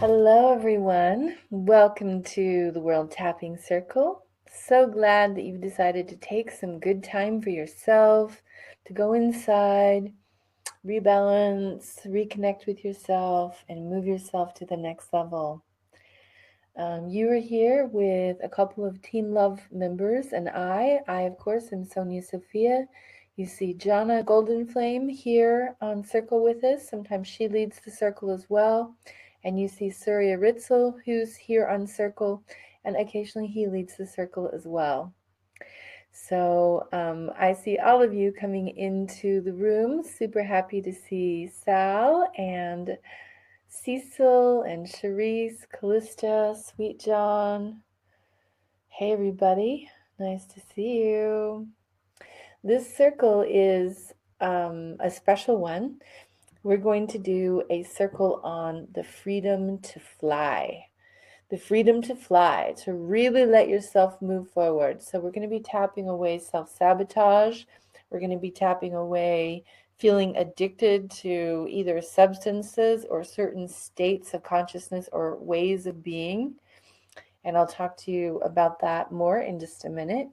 Hello, everyone. Welcome to the World Tapping Circle. So glad that you've decided to take some good time for yourself, to go inside, rebalance, reconnect with yourself, and move yourself to the next level. You are here with a couple of Team Love members, and I of course, am Sonia Sophia. You see Jana Golden Flame here on Circle with us. Sometimes she leads the circle as well. And you see Surya Ritzel, who's here on Circle, and occasionally he leads the circle as well. So I see all of you coming into the room. Super happy to see Sal and Cecil and Cherise, Callista, Sweet John. Hey everybody, nice to see you. This circle is a special one. We're going to do a circle on the freedom to fly. The freedom to fly, to really let yourself move forward. So we're going to be tapping away self-sabotage. We're going to be tapping away feeling addicted to either substances or certain states of consciousness or ways of being. And I'll talk to you about that more in just a minute.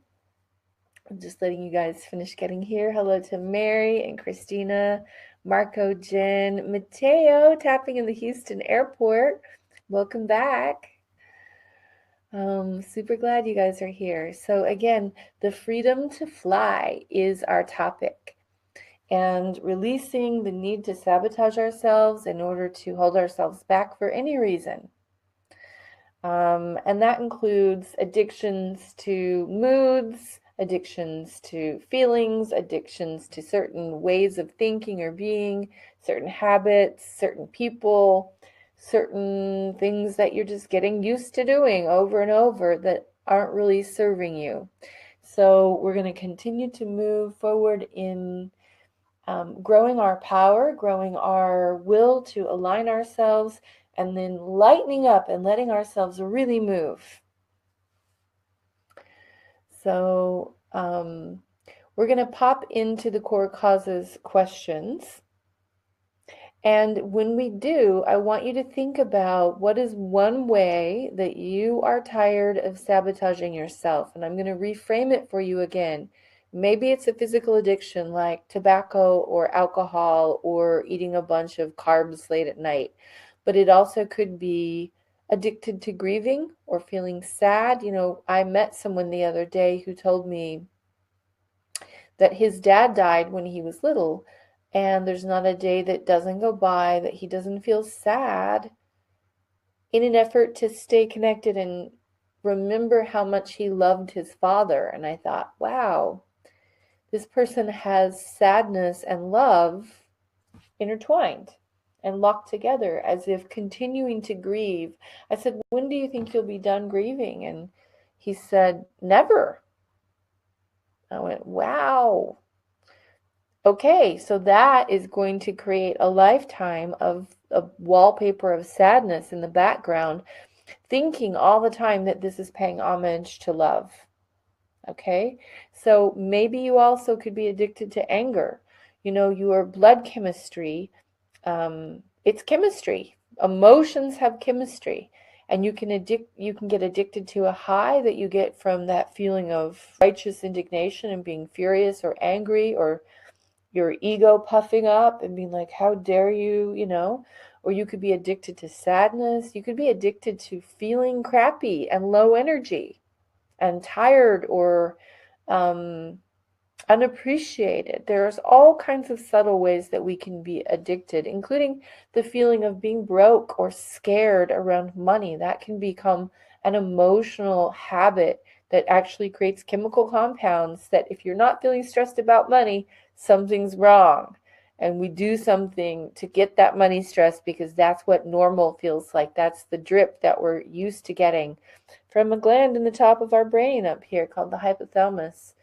I'm just letting you guys finish getting here. Hello to Mary and Christina, Marco, Jen, Mateo, tapping in the Houston airport. Welcome back. Super glad you guys are here. So again, the freedom to fly is our topic, and releasing the need to sabotage ourselves in order to hold ourselves back for any reason. And that includes addictions to moods, addictions to feelings, addictions to certain ways of thinking or being, certain habits, certain people, certain things that you're just getting used to doing over and over that aren't really serving you. So we're going to continue to move forward in growing our power, growing our will to align ourselves, and then lightening up and letting ourselves really move. So we're going to pop into the core causes questions. And when we do, I want you to think about what is one way that you are tired of sabotaging yourself. And I'm going to reframe it for you again. Maybe it's a physical addiction like tobacco or alcohol or eating a bunch of carbs late at night. But it also could be addicted to grieving or feeling sad. You know, I met someone the other day who told me that his dad died when he was little, and there's not a day that doesn't go by that he doesn't feel sad, in an effort to stay connected and remember how much he loved his father. And I thought, wow, this person has sadness and love intertwined and locked together as if continuing to grieve. I said, when do you think you'll be done grieving? And he said, never. I went, wow. Okay, so that is going to create a lifetime of a wallpaper of sadness in the background, thinking all the time that this is paying homage to love. Okay, so maybe you also could be addicted to anger. You know, your blood chemistry, it's chemistry. Emotions have chemistry. And you can get addicted to a high that you get from that feeling of righteous indignation and being furious or angry, or your ego puffing up and being like, how dare you, you know? Or you could be addicted to sadness. You could be addicted to feeling crappy and low energy and tired or unappreciated. There's all kinds of subtle ways that we can be addicted, including the feeling of being broke or scared around money. That can become an emotional habit that actually creates chemical compounds that if you're not feeling stressed about money, something's wrong. And we do something to get that money stress because that's what normal feels like. That's the drip that we're used to getting from a gland in the top of our brain up here called the hypothalamus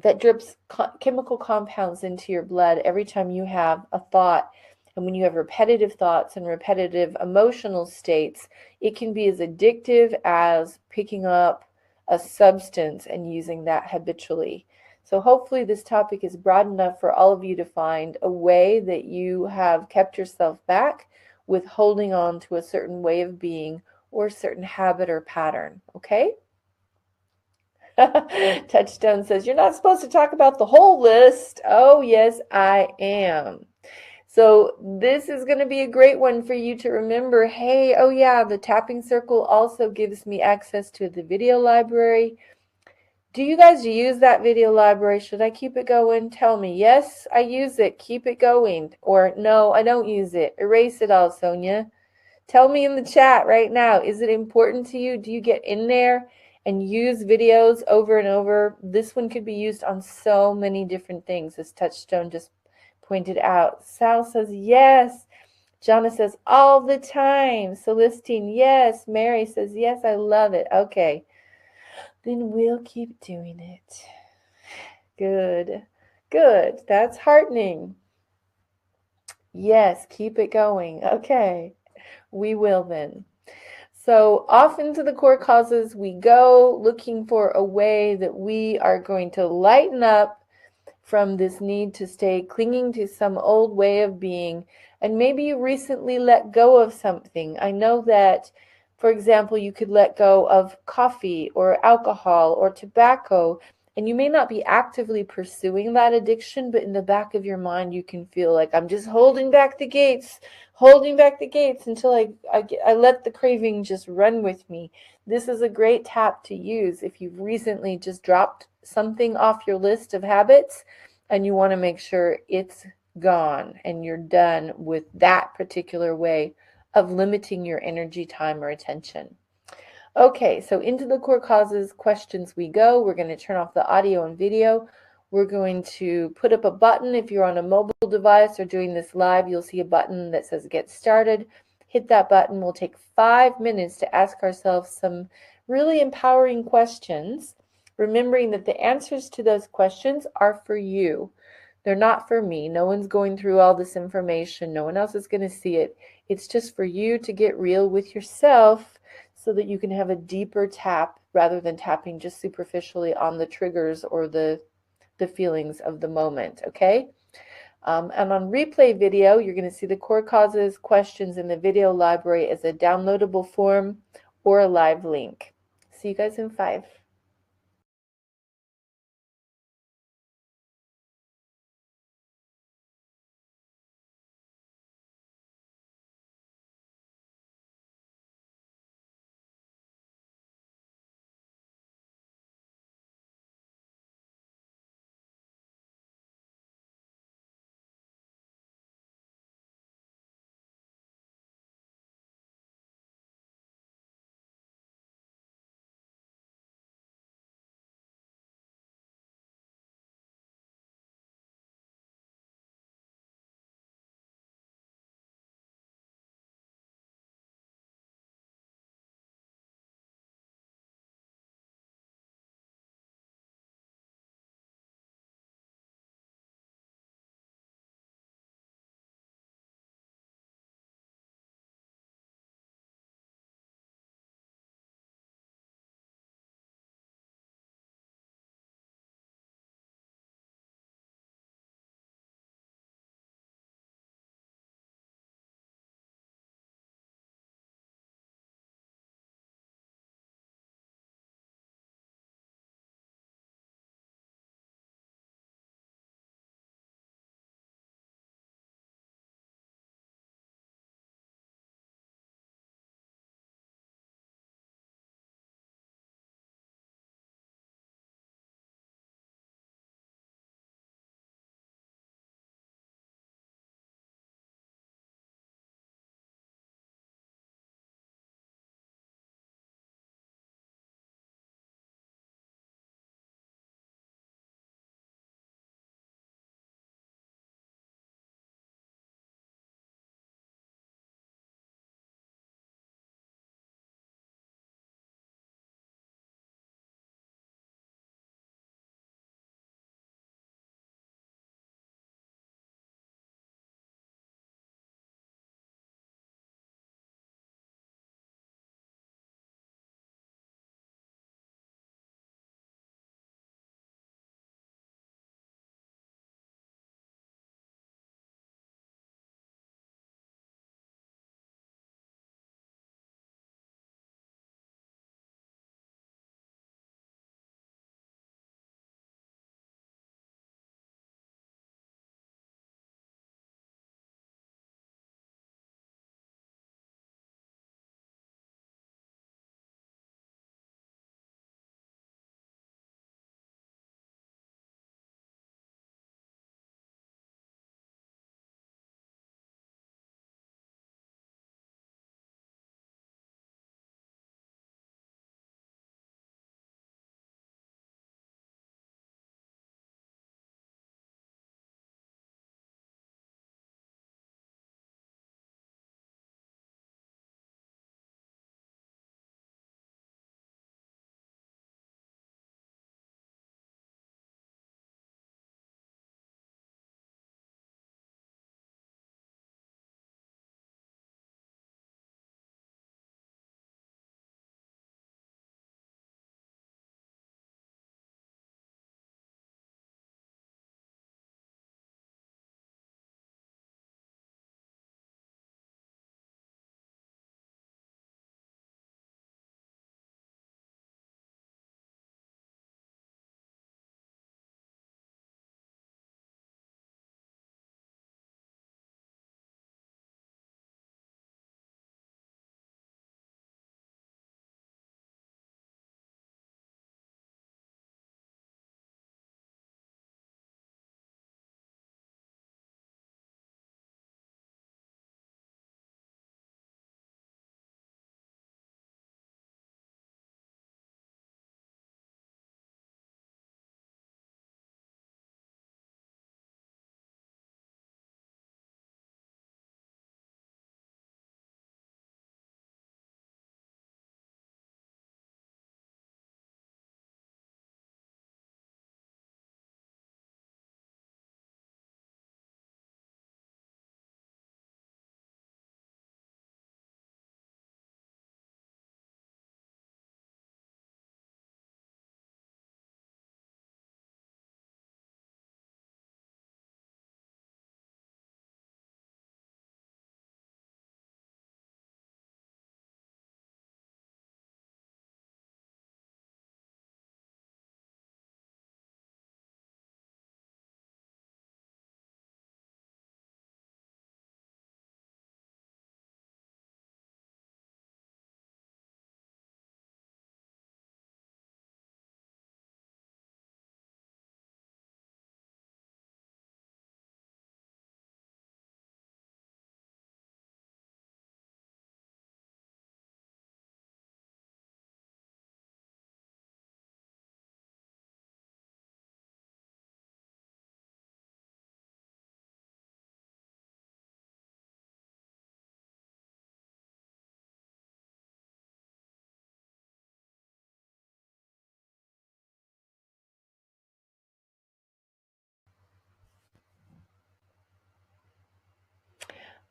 that drips chemical compounds into your blood every time you have a thought. And when you have repetitive thoughts and repetitive emotional states, it can be as addictive as picking up a substance and using that habitually. So hopefully this topic is broad enough for all of you to find a way that you have kept yourself back with holding on to a certain way of being or a certain habit or pattern. Okay? Touchstone says, you're not supposed to talk about the whole list. Oh, yes, I am. So this is going to be a great one for you to remember. Hey, oh yeah, the tapping circle also gives me access to the video library. Do you guys use that video library? Should I keep it going? Tell me. Yes, I use it. Keep it going. Or no, I don't use it. Erase it all, Sonia. Tell me in the chat right now. Is it important to you? Do you get in there and use videos over and over? This one could be used on so many different things, as Touchstone just pointed out. Sal says yes. Jonna says all the time. Celestine, yes. Mary says yes, I love it. Okay. Then we'll keep doing it. Good. Good. That's heartening. Yes, keep it going. Okay. We will then. So off into the core causes we go, looking for a way that we are going to lighten up from this need to stay clinging to some old way of being. And maybe you recently let go of something. I know that, for example, you could let go of coffee or alcohol or tobacco, and you may not be actively pursuing that addiction, but in the back of your mind, you can feel like, I'm just holding back the gates, until I let the craving just run with me. This is a great tap to use if you've recently just dropped something off your list of habits and you want to make sure it's gone and you're done with that particular way of limiting your energy, time, or attention. Okay, so into the core causes questions we go. We're going to turn off the audio and video. We're going to put up a button. If you're on a mobile device or doing this live, you'll see a button that says get started. Hit that button. We'll take 5 minutes to ask ourselves some really empowering questions, remembering that the answers to those questions are for you. They're not for me. No one's going through all this information. No one else is going to see it. It's just for you to get real with yourself so that you can have a deeper tap rather than tapping just superficially on the triggers or the feelings of the moment, okay? And on replay video, you're going to see the core causes questions in the video library as a downloadable form or a live link. See you guys in 5.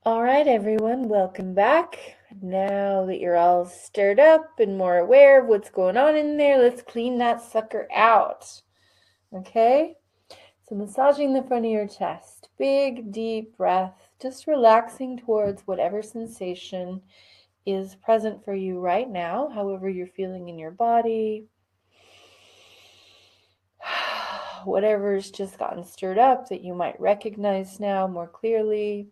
All right, everyone, welcome back. Now that you're all stirred up and more aware of what's going on in there, let's clean that sucker out. Okay? So massaging the front of your chest. Big, deep breath, just relaxing towards whatever sensation is present for you right now, however you're feeling in your body. Whatever's just gotten stirred up that you might recognize now more clearly.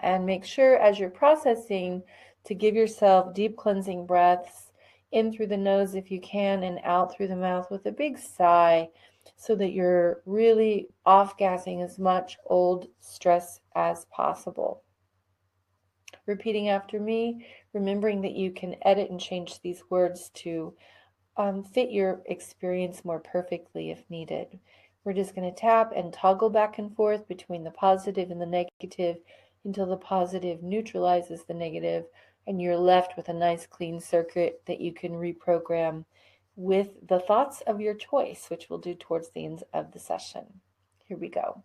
And make sure as you're processing to give yourself deep cleansing breaths in through the nose if you can and out through the mouth with a big sigh so that you're really off-gassing as much old stress as possible. Repeating after me, remembering that you can edit and change these words to fit your experience more perfectly if needed. We're just going to tap and toggle back and forth between the positive and the negative until the positive neutralizes the negative and you're left with a nice clean circuit that you can reprogram with the thoughts of your choice, which we'll do towards the end of the session. Here we go.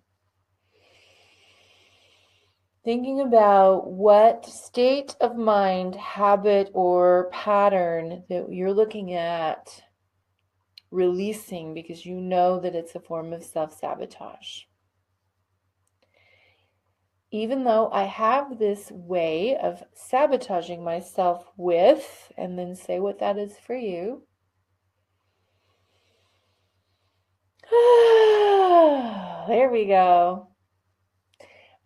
Thinking about what state of mind, habit, or pattern that you're looking at releasing because you know that it's a form of self-sabotage. Even though I have this way of sabotaging myself with, and then say what that is for you. There we go.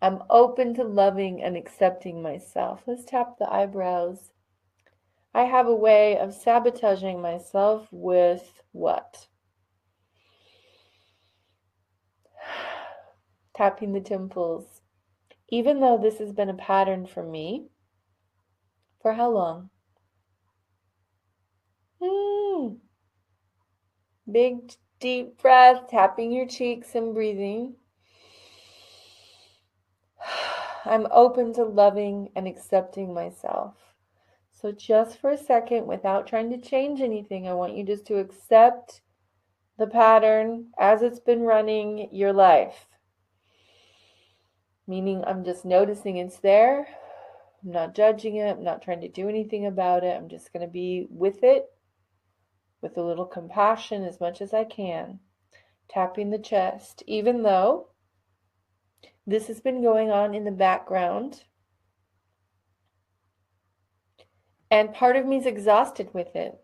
I'm open to loving and accepting myself. Let's tap the eyebrows. I have a way of sabotaging myself with what? Tapping the temples. Even though this has been a pattern for me, for how long? Big deep breath, tapping your cheeks and breathing. I'm open to loving and accepting myself. So just for a second, without trying to change anything, I want you just to accept the pattern as it's been running your life. Meaning I'm just noticing it's there. I'm not judging it. I'm not trying to do anything about it. I'm just going to be with it with a little compassion as much as I can. Tapping the chest, even though this has been going on in the background. And part of me is exhausted with it.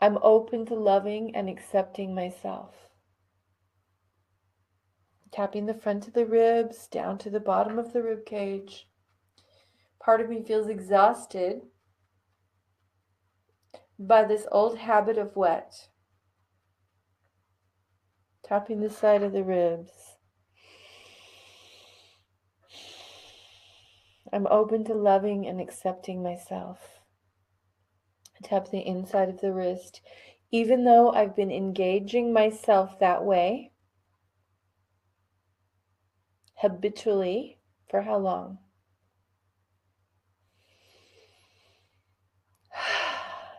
I'm open to loving and accepting myself. Tapping the front of the ribs down to the bottom of the rib cage. Part of me feels exhausted by this old habit of what? Tapping the side of the ribs. I'm open to loving and accepting myself. Tap the inside of the wrist. Even though I've been engaging myself that way, habitually, for how long?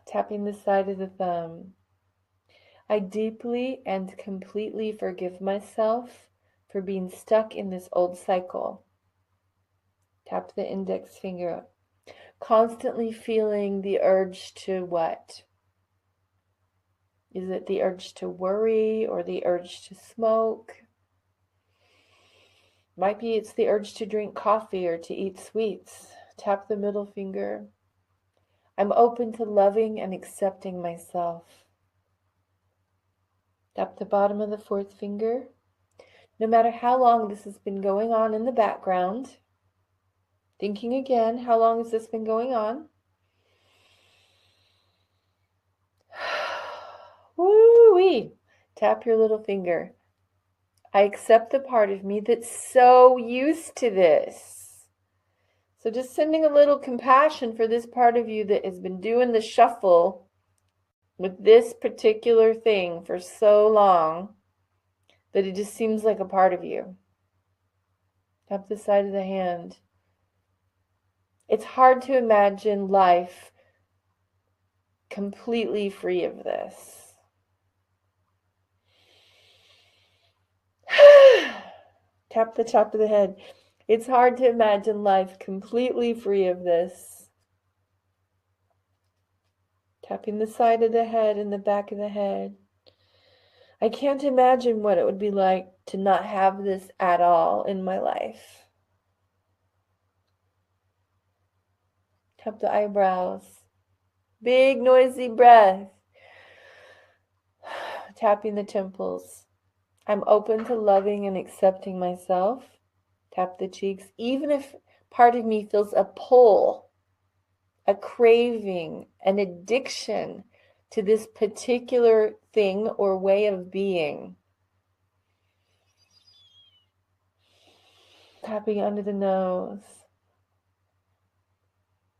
Tapping the side of the thumb. I deeply and completely forgive myself for being stuck in this old cycle. Tap the index finger up. Constantly feeling the urge to what? Is it the urge to worry or the urge to smoke? Might be it's the urge to drink coffee or to eat sweets. Tap the middle finger. I'm open to loving and accepting myself. Tap the bottom of the fourth finger. No matter how long this has been going on in the background, thinking again, how long has this been going on? Woo-wee. Tap your little finger. I accept the part of me that's so used to this. So just sending a little compassion for this part of you that has been doing the shuffle with this particular thing for so long that it just seems like a part of you. Tap the side of the hand. It's hard to imagine life completely free of this. Tap the top of the head. It's hard to imagine life completely free of this. Tapping the side of the head and the back of the head. I can't imagine what it would be like to not have this at all in my life. Tap the eyebrows. Big noisy breath. Tapping the temples. I'm open to loving and accepting myself. Tap the cheeks. Even if part of me feels a pull, a craving, an addiction to this particular thing or way of being. Tapping under the nose.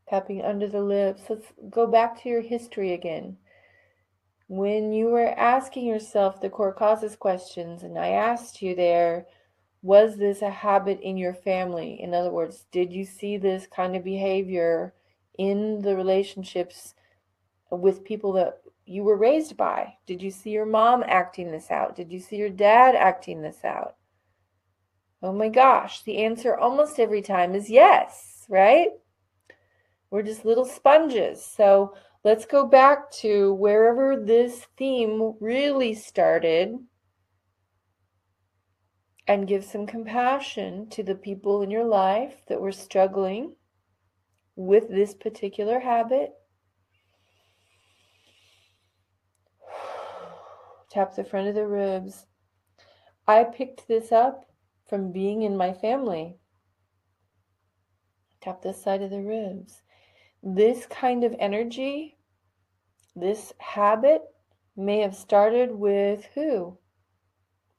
Tapping under the lips. Let's go back to your history again. When you were asking yourself the core causes questions, and I asked you there, was this a habit in your family? In other words, did you see this kind of behavior in the relationships with people that you were raised by? Did you see your mom acting this out? Did you see your dad acting this out? Oh my gosh, the answer almost every time is yes, right? We're just little sponges. So let's go back to wherever this theme really started and give some compassion to the people in your life that were struggling with this particular habit. Tap the front of the ribs. I picked this up from being in my family. Tap the side of the ribs. This kind of energy, this habit, may have started with who?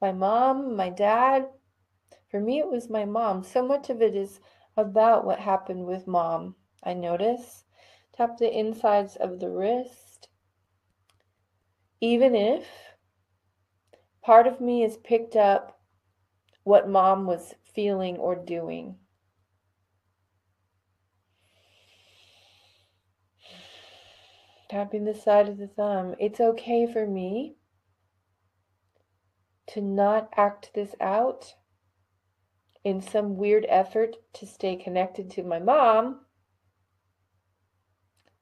My mom, my dad. For me, it was my mom. So much of it is about what happened with mom, I notice. Tap the insides of the wrist. Even if part of me has picked up what mom was feeling or doing. Tapping the side of the thumb. It's okay for me to not act this out in some weird effort to stay connected to my mom.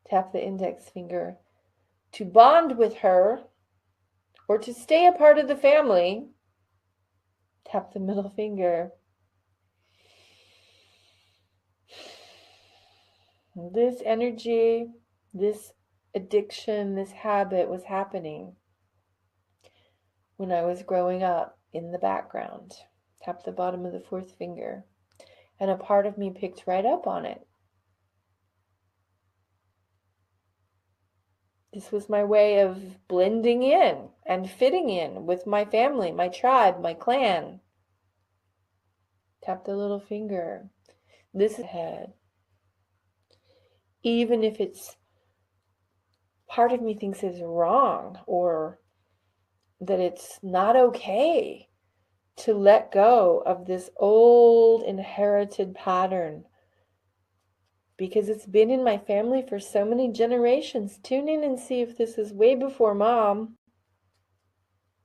Tap the index finger. To bond with her or to stay a part of the family. Tap the middle finger. This energy, this addiction, this habit was happening when I was growing up in the background. Tap the bottom of the fourth finger. And a part of me picked right up on it. This was my way of blending in and fitting in with my family, my tribe, my clan. Tap the little finger. This is head. Even if it's part of me thinks it's wrong or that it's not okay to let go of this old inherited pattern because it's been in my family for so many generations. Tune in and see if this is way before mom.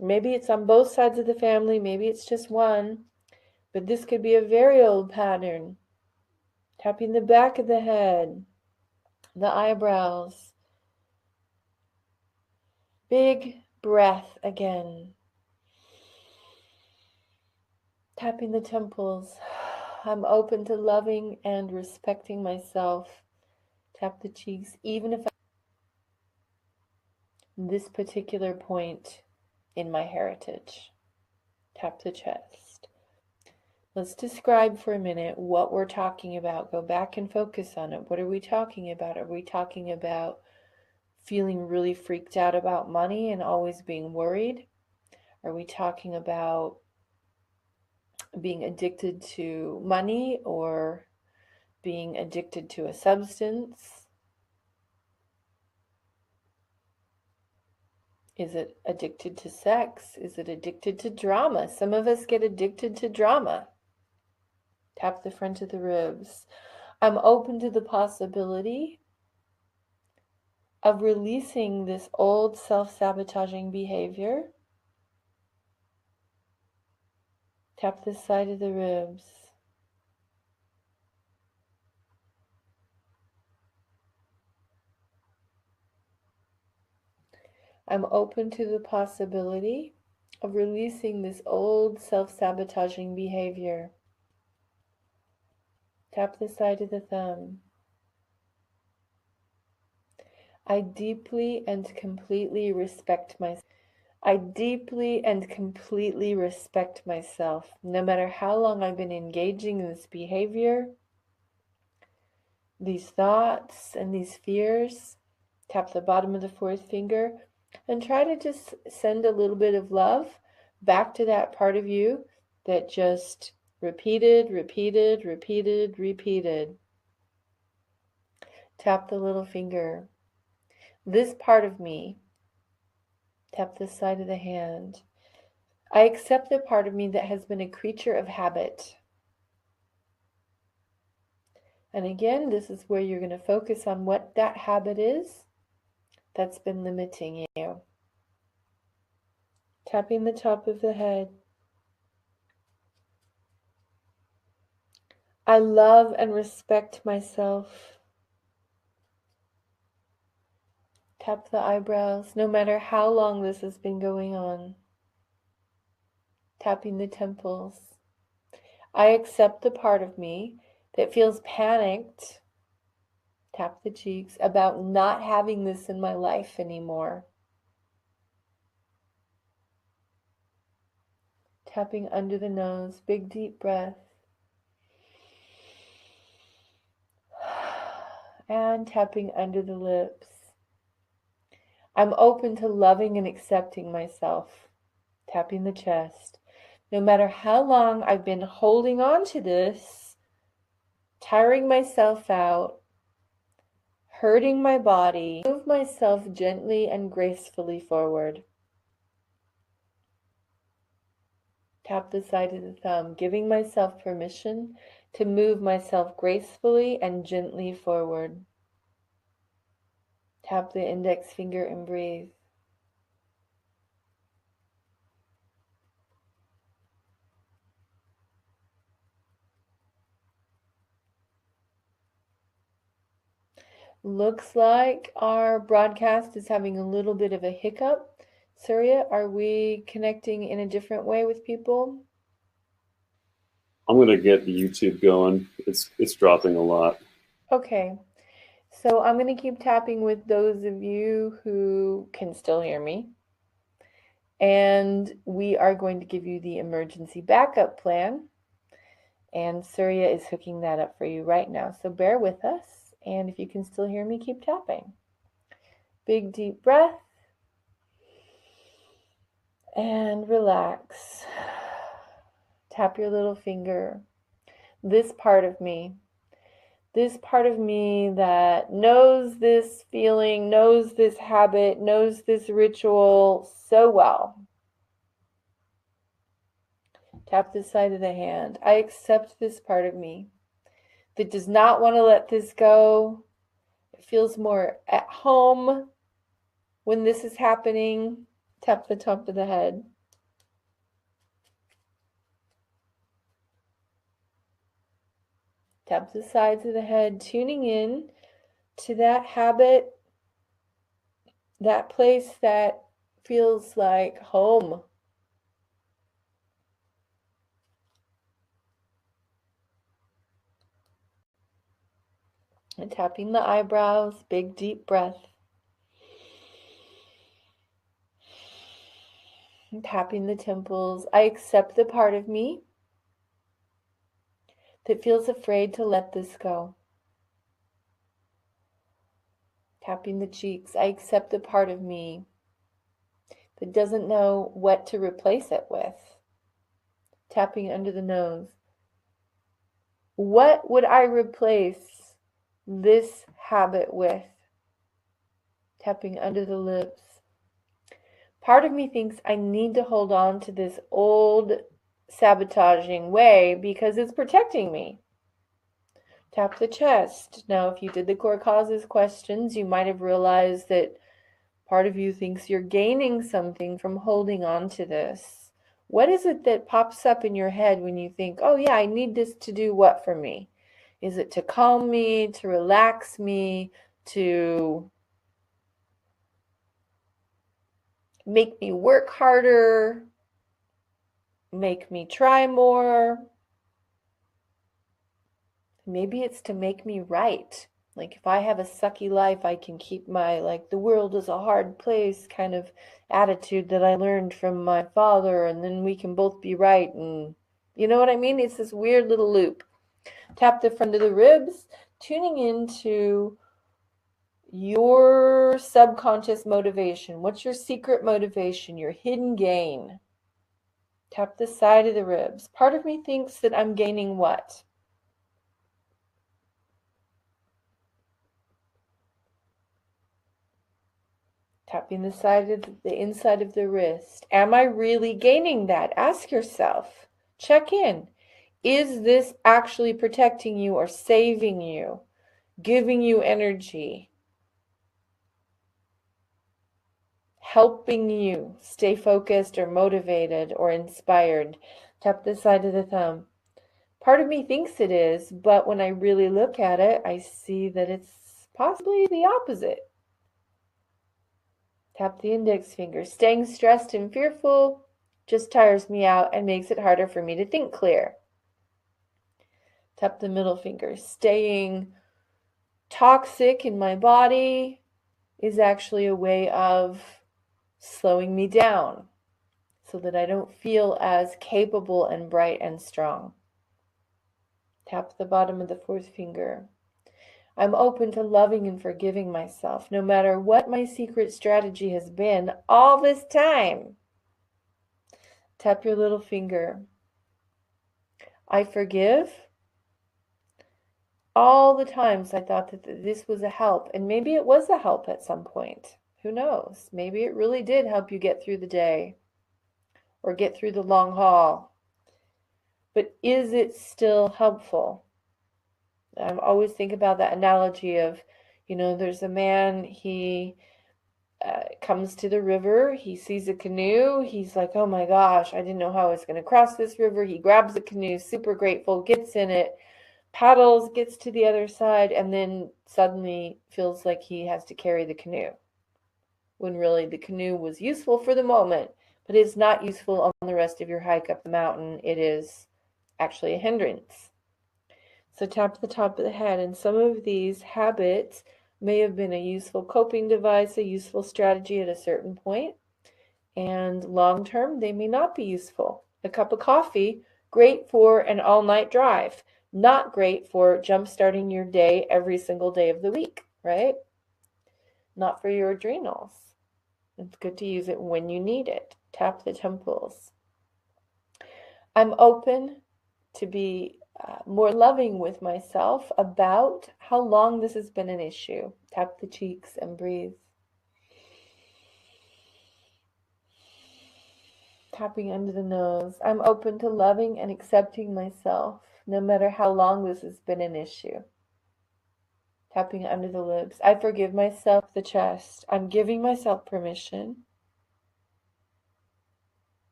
Maybe it's on both sides of the family, maybe it's just one, but this could be a very old pattern. Tapping the back of the head, the eyebrows. Big breath again. Tapping the temples. I'm open to loving and respecting myself. Tap the cheeks, even if this particular point in my heritage. Tap the chest. Let's describe for a minute what we're talking about. Go back and focus on it. What are we talking about? Are we talking about feeling really freaked out about money and always being worried? Are we talking about being addicted to money or being addicted to a substance? Is it addicted to sex? Is it addicted to drama? Some of us get addicted to drama. Tap the front of the ribs. I'm open to the possibility of releasing this old self-sabotaging behavior Tap the side of the ribs. I'm open to the possibility of releasing this old self-sabotaging behavior. Tap the side of the thumb. I deeply and completely respect myself. I deeply and completely respect myself, no matter how long I've been engaging in this behavior, these thoughts, and these fears. Tap the bottom of the fourth finger and try to just send a little bit of love back to that part of you that just repeated. Tap the little finger. This part of me. Tap the side of the hand. I accept the part of me that has been a creature of habit. And again, this is where you're going to focus on what that habit is that's been limiting you. Tapping the top of the head. I love and respect myself. Tap the eyebrows, no matter how long this has been going on. Tapping the temples. I accept the part of me that feels panicked. Tap the cheeks about not having this in my life anymore. Tapping under the nose, big deep breath. And tapping under the lips. I'm open to loving and accepting myself. Tapping the chest. No matter how long I've been holding on to this, tiring myself out, hurting my body, move myself gently and gracefully forward. Tap the side of the thumb, giving myself permission to move myself gracefully and gently forward. Tap the index finger and breathe. Looks like our broadcast is having a little bit of a hiccup. Surya, are we connecting in a different way with people? I'm going to get the YouTube going. It's dropping a lot. Okay, so I'm going to keep tapping with those of you who can still hear me. And we are going to give you the emergency backup plan. And Surya is hooking that up for you right now. So bear with us. And if you can still hear me, keep tapping. Big deep breath. And relax. Tap your little finger. This part of me that knows this feeling, knows this habit, knows this ritual so well. Tap the side of the hand. I accept this part of me that does not want to let this go. It feels more at home when this is happening. Tap the top of the head. Tap the sides of the head, tuning in to that habit, that place that feels like home. And tapping the eyebrows, big deep breath. And tapping the temples. I accept the part of me that feels afraid to let this go. Tapping the cheeks. I accept the part of me that doesn't know what to replace it with. Tapping under the nose. What would I replace this habit with? Tapping under the lips. Part of me thinks I need to hold on to this old sabotaging way because it's protecting me. Tap the chest. Now, if you did the core causes questions, you might have realized that part of you thinks you're gaining something from holding on to this. What is it that pops up in your head when you think, oh yeah, I need this to do what for me? Is it to calm me, to relax me, to make me work harder, make me try more? Maybe it's to make me right. Like if I have a sucky life, I can keep my, like, the world is a hard place kind of attitude that I learned from my father, and then we can both be right. And you know what I mean? It's this weird little loop. Tap the front of the ribs, tuning into your subconscious motivation. What's your secret motivation, your hidden gain? Tap the side of the ribs. Part of me thinks that I'm gaining what? Tapping the inside of the wrist. Am I really gaining that? Ask yourself. Check in. Is this actually protecting you or saving you? Giving you energy? Helping you stay focused or motivated or inspired? Tap the side of the thumb. Part of me thinks it is, but when I really look at it, I see that it's possibly the opposite. Tap the index finger. Staying stressed and fearful just tires me out and makes it harder for me to think clear. Tap the middle finger. Staying toxic in my body is actually a way of slowing me down so that I don't feel as capable and bright and strong. Tap the bottom of the fourth finger. I'm open to loving and forgiving myself, no matter what my secret strategy has been all this time. Tap your little finger. I forgive all the times I thought that this was a help, and maybe it was a help at some point. Who knows? Maybe it really did help you get through the day or get through the long haul. But is it still helpful? I always think about that analogy of, there's a man, he comes to the river, he sees a canoe, he's like, oh my gosh, I didn't know how I was going to cross this river. He grabs the canoe, super grateful, gets in it, paddles, gets to the other side, and then suddenly feels like he has to carry the canoe, when really the canoe was useful for the moment, but it's not useful on the rest of your hike up the mountain. It is actually a hindrance. So tap the top of the head, and some of these habits may have been a useful coping device, a useful strategy at a certain point, and long term they may not be useful. A cup of coffee, great for an all-night drive, not great for jump-starting your day every single day of the week, right? Not for your adrenals. It's good to use it when you need it. Tap the temples. I'm open to be more loving with myself about how long this has been an issue. Tap the cheeks and breathe. Tapping under the nose. I'm open to loving and accepting myself, no matter how long this has been an issue. Tapping under the lips. I forgive myself, the chest. I'm giving myself permission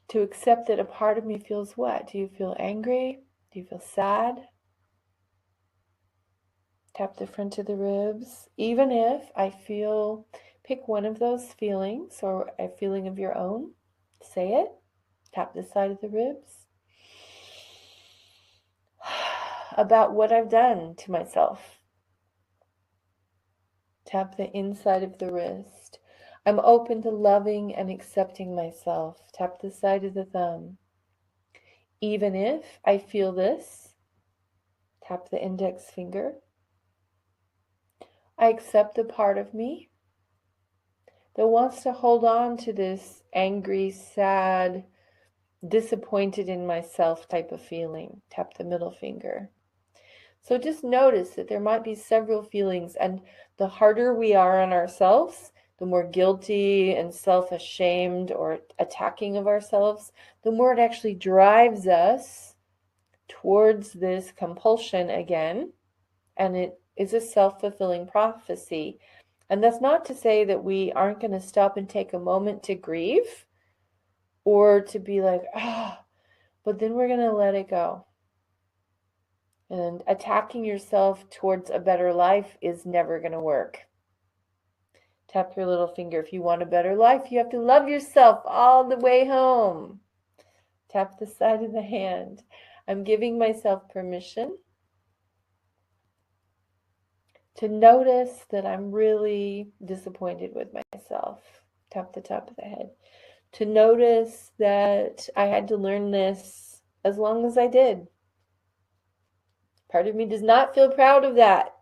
to accept that a part of me feels what? Do you feel angry? Do you feel sad? Tap the front of the ribs. Even if I feel, pick one of those feelings or a feeling of your own. Say it. Tap the side of the ribs. About what I've done to myself. Tap the inside of the wrist. I'm open to loving and accepting myself. Tap the side of the thumb. Even if I feel this, tap the index finger. I accept the part of me that wants to hold on to this angry, sad, disappointed in myself type of feeling. Tap the middle finger. So just notice that there might be several feelings, and the harder we are on ourselves, the more guilty and self-ashamed or attacking of ourselves, the more it actually drives us towards this compulsion again, and it is a self-fulfilling prophecy. And that's not to say that we aren't going to stop and take a moment to grieve, or to be like, but then we're going to let it go. And attacking yourself towards a better life is never going to work. Tap your little finger. If you want a better life, you have to love yourself all the way home. Tap the side of the hand. I'm giving myself permission to notice that I'm really disappointed with myself. Tap the top of the head. To notice that I had to learn this as long as I did. Part of me does not feel proud of that.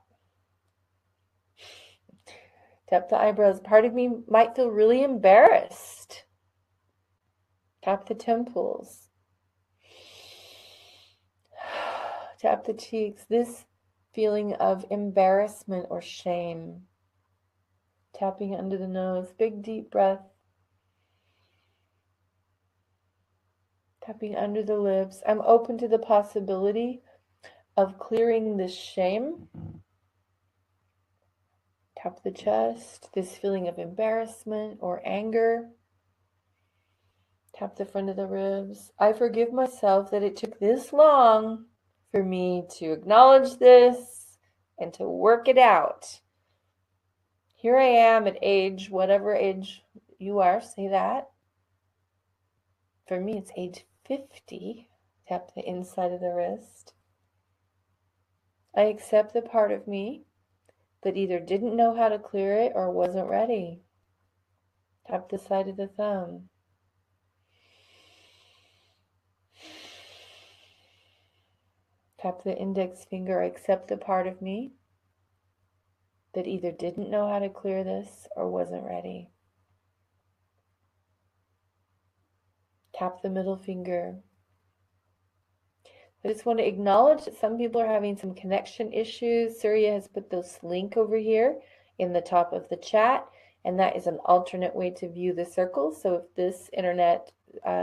Tap the eyebrows. Part of me might feel really embarrassed. Tap the temples. Tap the cheeks. This feeling of embarrassment or shame. Tapping under the nose. Big deep breath. Tapping under the lips. I'm open to the possibility of clearing this shame. Tap the chest. This feeling of embarrassment or anger. Tap the front of the ribs. I forgive myself that it took this long for me to acknowledge this and to work it out. Here I am at age, whatever age you are, say that. For me, it's age 50. Tap the inside of the wrist. I accept the part of me that either didn't know how to clear it or wasn't ready. Tap the side of the thumb. Tap the index finger. I accept the part of me that either didn't know how to clear this or wasn't ready. Tap the middle finger. I just want to acknowledge that some people are having some connection issues. Surya has put this link over here in the top of the chat, and that is an alternate way to view the circles. So if this internet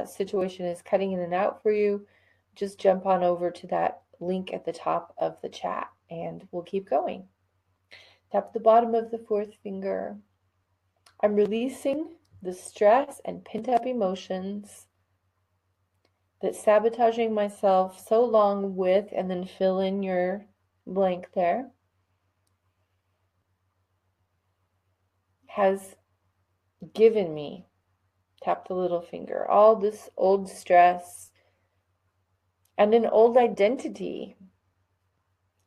situation is cutting in and out for you, just jump on over to that link at the top of the chat, and we'll keep going. Tap the bottom of the fourth finger. I'm releasing the stress and pent-up emotions that sabotaging myself so long with, and then fill in your blank there, has given me. Tap the little finger. All this old stress and an old identity.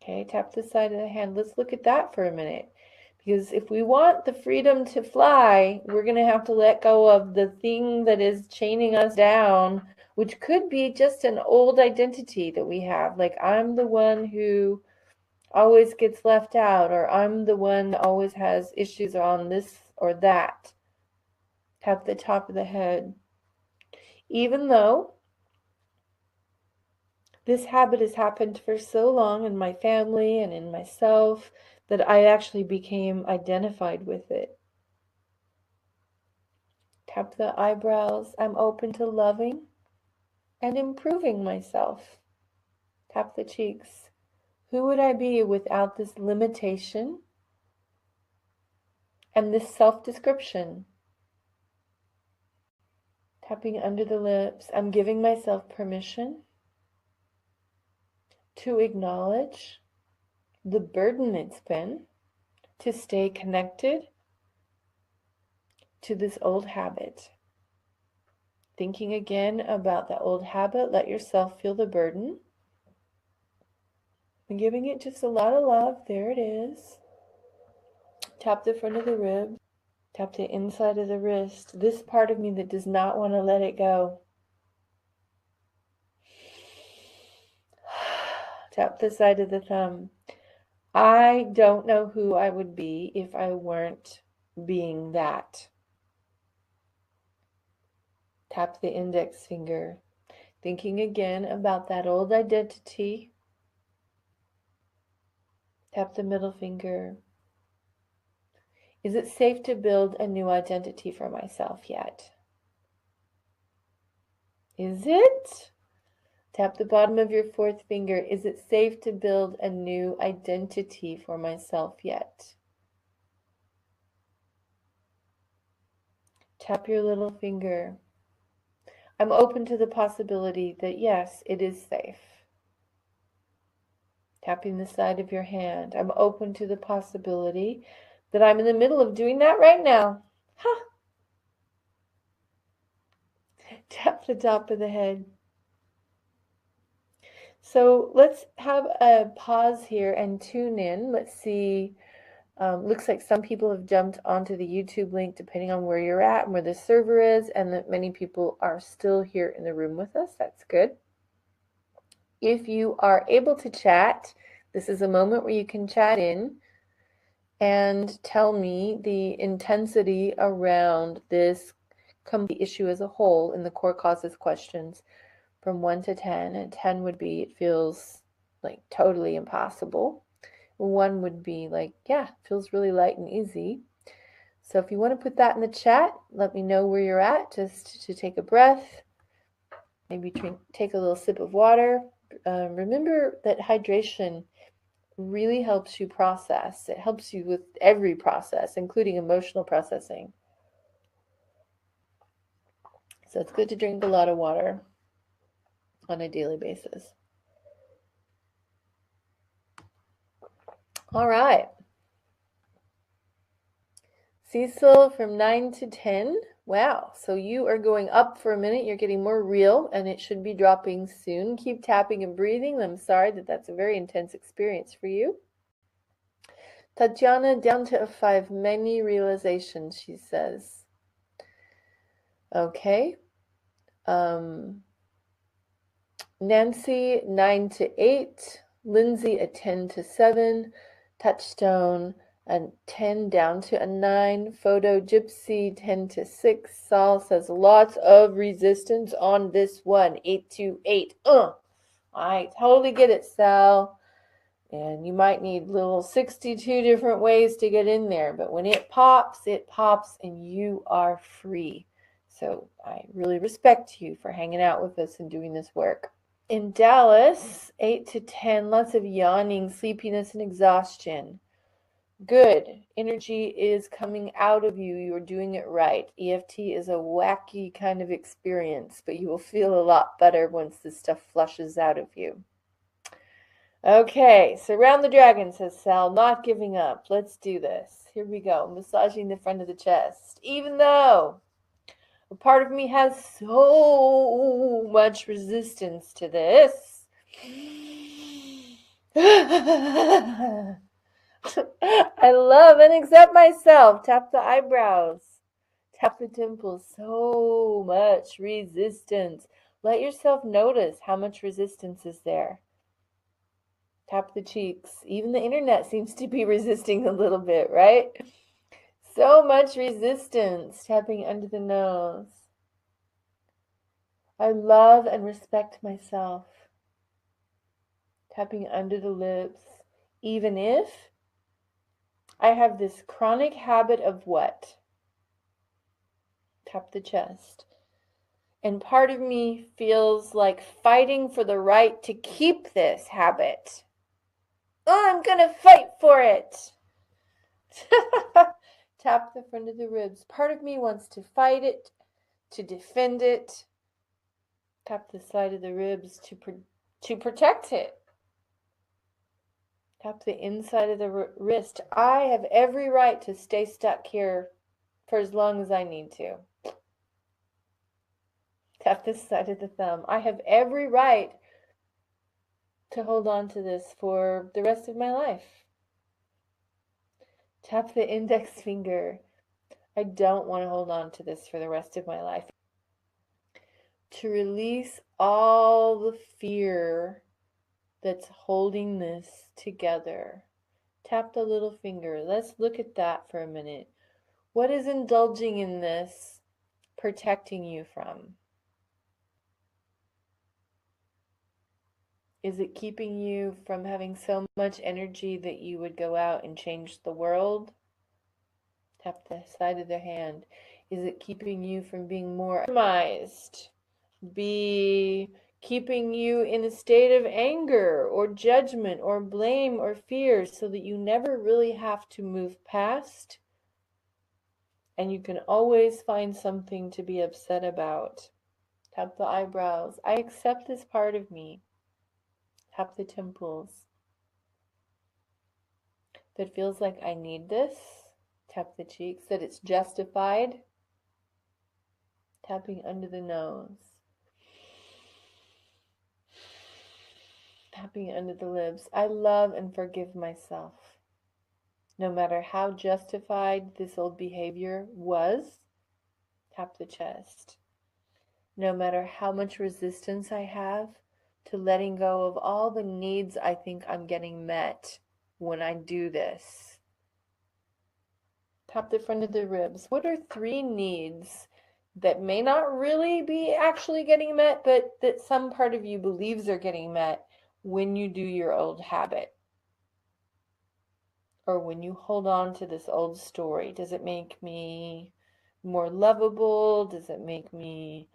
Okay, tap the side of the hand. Let's look at that for a minute. Because if we want the freedom to fly, we're going to have to let go of the thing that is chaining us down, which could be just an old identity that we have. Like, I'm the one who always gets left out, or I'm the one that always has issues on this or that. Tap the top of the head. Even though this habit has happened for so long in my family and in myself that I actually became identified with it. Tap the eyebrows. I'm open to loving and improving myself. Tap the cheeks. Who would I be without this limitation and this self-description? Tapping under the lips. I'm giving myself permission to acknowledge the burden it's been to stay connected to this old habit. Thinking again about that old habit, let yourself feel the burden. And giving it just a lot of love. There it is. Tap the front of the ribs. Tap the inside of the wrist. This part of me that does not want to let it go. Tap the side of the thumb. I don't know who I would be if I weren't being that. Tap the index finger. Thinking again about that old identity. Tap the middle finger. Is it safe to build a new identity for myself yet? Is it? Tap the bottom of your fourth finger. Is it safe to build a new identity for myself yet? Tap your little finger. I'm open to the possibility that yes, it is safe. Tapping the side of your hand. I'm open to the possibility that I'm in the middle of doing that right now. Huh. Tap the top of the head. So let's have a pause here and tune in. Let's see. Looks like some people have jumped onto the YouTube link depending on where you're at and where the server is, and that many people are still here in the room with us. That's good. If you are able to chat, this is a moment where you can chat in and tell me the intensity around this complete issue as a whole in the core causes questions from 1 to 10. And 10 would be it feels like totally impossible. 1 would be like, yeah, feels really light and easy. So if you want to put that in the chat, let me know where you're at, just to take a breath, maybe take a little sip of water. Remember that hydration really helps you process. It helps you with every process, including emotional processing. So it's good to drink a lot of water on a daily basis. All right. Cecil from 9 to 10. Wow. So you are going up for a minute. You're getting more real, and it should be dropping soon. Keep tapping and breathing. I'm sorry that that's a very intense experience for you. Tatiana, down to a 5. Many realizations, she says. Okay. Nancy, 9 to 8. Lindsay, a 10 to 7. Touchstone, a 10 down to a 9. Photo Gypsy, 10 to 6. Saul says lots of resistance on this one. 8 to 8. I totally get it, Sal. And you might need little 62 different ways to get in there. But when it pops, and you are free. So I really respect you for hanging out with us and doing this work. In Dallas, 8 to 10, lots of yawning, sleepiness, and exhaustion. Good. Energy is coming out of you. You're doing it right. EFT is a wacky kind of experience, but you will feel a lot better once this stuff flushes out of you. Okay, surround the dragon, says Sal, not giving up. Let's do this. Here we go, massaging the front of the chest. Even though a part of me has so much resistance to this, I love and accept myself. Tap the eyebrows. Tap the temples. So much resistance. Let yourself notice how much resistance is there. Tap the cheeks. Even the internet seems to be resisting a little bit, right? So much resistance. Tapping under the nose. I love and respect myself. Tapping under the lips. Even if I have this chronic habit of what? Tap the chest. And part of me feels like fighting for the right to keep this habit. Oh, I'm going to fight for it. Tap the front of the ribs. Part of me wants to fight it, to defend it. Tap the side of the ribs to protect it. Tap the inside of the wrist. I have every right to stay stuck here for as long as I need to. Tap this side of the thumb. I have every right to hold on to this for the rest of my life. Tap the index finger. I don't want to hold on to this for the rest of my life. To release all the fear that's holding this together. Tap the little finger. Let's look at that for a minute. What is indulging in this protecting you from? Is it keeping you from having so much energy that you would go out and change the world? Tap the side of the hand. Is it keeping you from being more optimized? Be keeping you in a state of anger or judgment or blame or fear so that you never really have to move past and you can always find something to be upset about. Tap the eyebrows. I accept this part of me. Tap the temples. That feels like I need this. Tap the cheeks. That it's justified. Tapping under the nose. Tapping under the lips. I love and forgive myself. No matter how justified this old behavior was, tap the chest. No matter how much resistance I have to letting go of all the needs I think I'm getting met when I do this. Tap the front of the ribs. What are 3 needs that may not really be actually getting met, but that some part of you believes are getting met when you do your old habit? Or when you hold on to this old story? Does it make me more lovable? Does it make me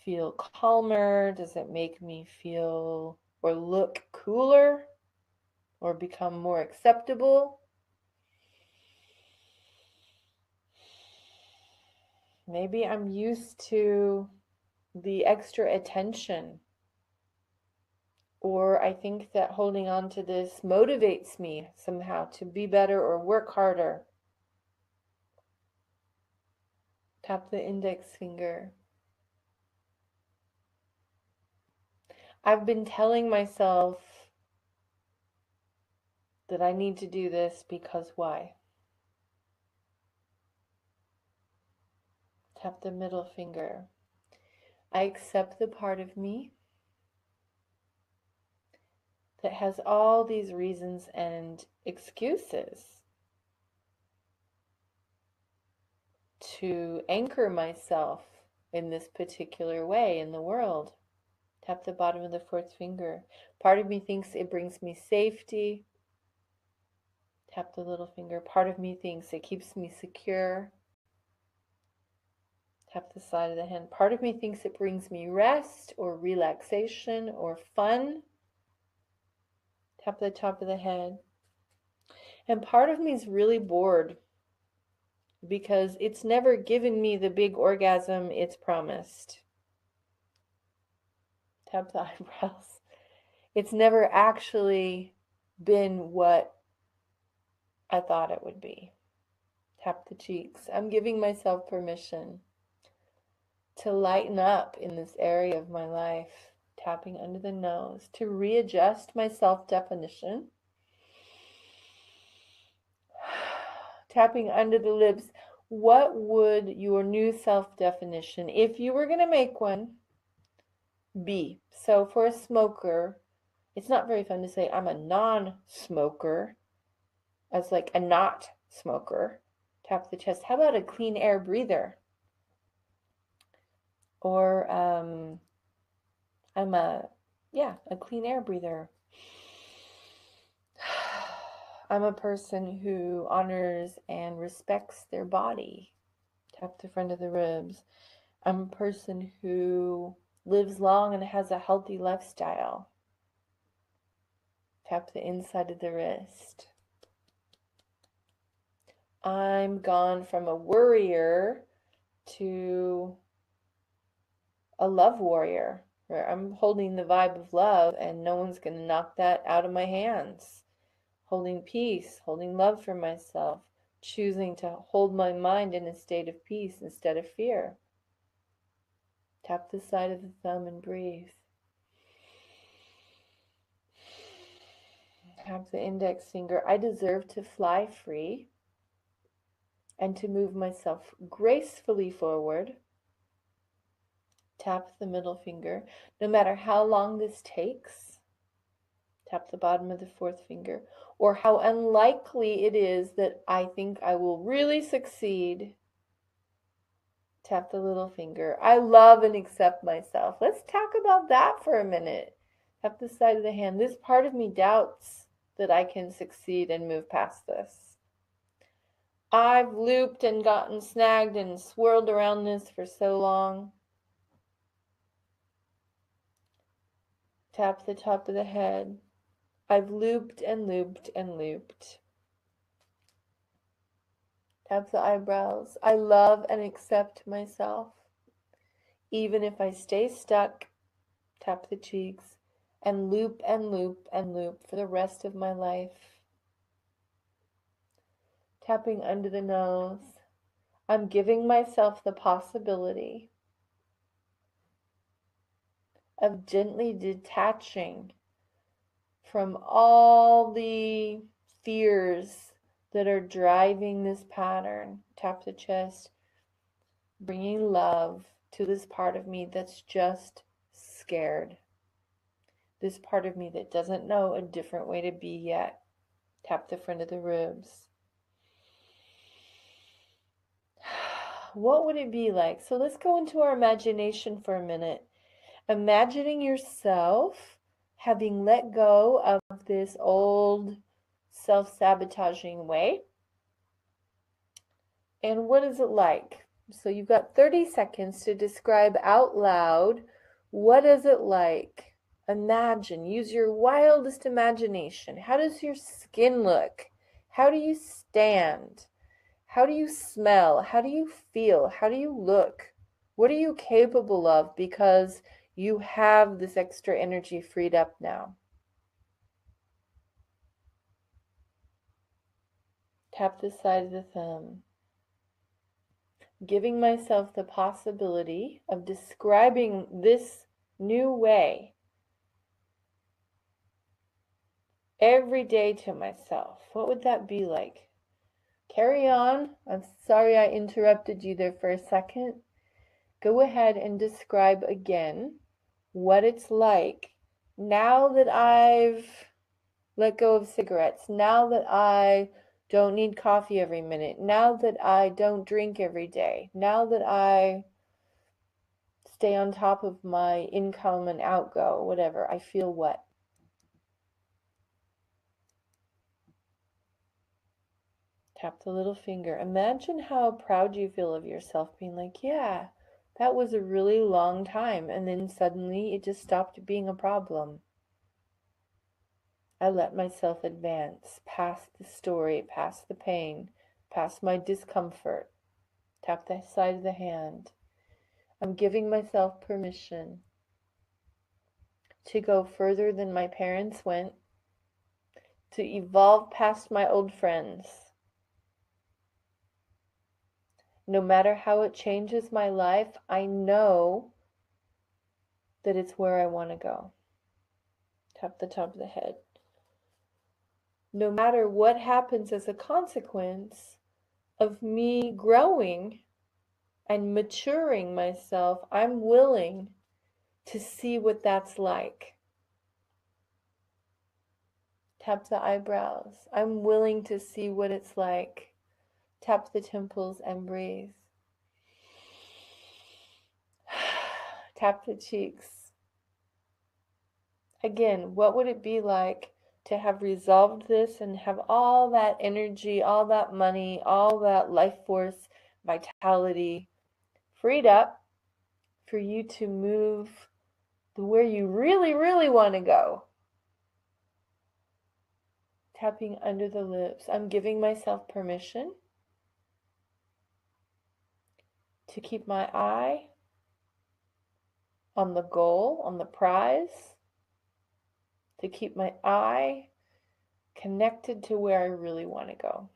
feel calmer? Does it make me feel or look cooler or become more acceptable? Maybe I'm used to the extra attention, or I think that holding on to this motivates me somehow to be better or work harder. Tap the index finger. I've been telling myself that I need to do this because why? Tap the middle finger. I accept the part of me that has all these reasons and excuses to anchor myself in this particular way in the world. Tap the bottom of the 4th finger. Part of me thinks it brings me safety. Tap the little finger. Part of me thinks it keeps me secure. Tap the side of the hand. Part of me thinks it brings me rest or relaxation or fun. Tap the top of the head. And part of me is really bored because it's never given me the big orgasm it's promised. Tap the eyebrows. It's never actually been what I thought it would be. Tap the cheeks. I'm giving myself permission to lighten up in this area of my life. Tapping under the nose to readjust my self-definition. Tapping under the lips. What would your new self-definition, if you were going to make one, be? So for a smoker, it's not very fun to say I'm a non-smoker as like a not smoker. Tap the chest. How about a clean air breather? Or I'm a clean air breather. I'm a person who honors and respects their body. Tap the front of the ribs. I'm a person who lives long and has a healthy lifestyle. Tap the inside of the wrist. I'm gone from a worrier to a love warrior, where I'm holding the vibe of love and no one's going to knock that out of my hands. Holding peace, holding love for myself, choosing to hold my mind in a state of peace instead of fear. Tap the side of the thumb and breathe. Tap the index finger. I deserve to fly free and to move myself gracefully forward. Tap the middle finger. No matter how long this takes, tap the bottom of the 4th finger, or how unlikely it is that I think I will really succeed, tap the little finger. I love and accept myself. Let's talk about that for a minute. Tap the side of the hand. This part of me doubts that I can succeed and move past this. I've looped and gotten snagged and swirled around this for so long. Tap the top of the head. I've looped and looped and looped. Tap the eyebrows. I love and accept myself. Even if I stay stuck, tap the cheeks, and loop and loop and loop for the rest of my life. Tapping under the nose. I'm giving myself the possibility of gently detaching from all the fears that are driving this pattern. Tap the chest, bringing love to this part of me that's just scared. This part of me that doesn't know a different way to be yet. Tap the front of the ribs. What would it be like? So let's go into our imagination for a minute. Imagining yourself having let go of this old self-sabotaging way. And what is it like? So you've got 30 seconds to describe out loud, what is it like? Imagine, use your wildest imagination. How does your skin look? How do you stand? How do you smell? How do you feel? How do you look? What are you capable of because you have this extra energy freed up now? Tap the side of the thumb. Giving myself the possibility of describing this new way every day to myself. What would that be like? Carry on. I'm sorry I interrupted you there for a second. Go ahead and describe again what it's like now that I've let go of cigarettes, now that I don't need coffee every minute, now that I don't drink every day, now that I stay on top of my income and outgo, whatever. I feel what? Tap the little finger. Imagine how proud you feel of yourself, being like, yeah, that was a really long time. And then suddenly it just stopped being a problem. I let myself advance past the story, past the pain, past my discomfort. Tap the side of the hand. I'm giving myself permission to go further than my parents went, to evolve past my old friends. No matter how it changes my life, I know that it's where I want to go. Tap the top of the head. No matter what happens as a consequence of me growing and maturing myself, I'm willing to see what that's like. Tap the eyebrows. I'm willing to see what it's like. Tap the temples and breathe. Tap the cheeks. Again, what would it be like to have resolved this and have all that energy, all that money, all that life force, vitality freed up for you to move to where you really, really want to go? Tapping under the lips. I'm giving myself permission to keep my eye on the goal, on the prize, to keep my eye connected to where I really want to go.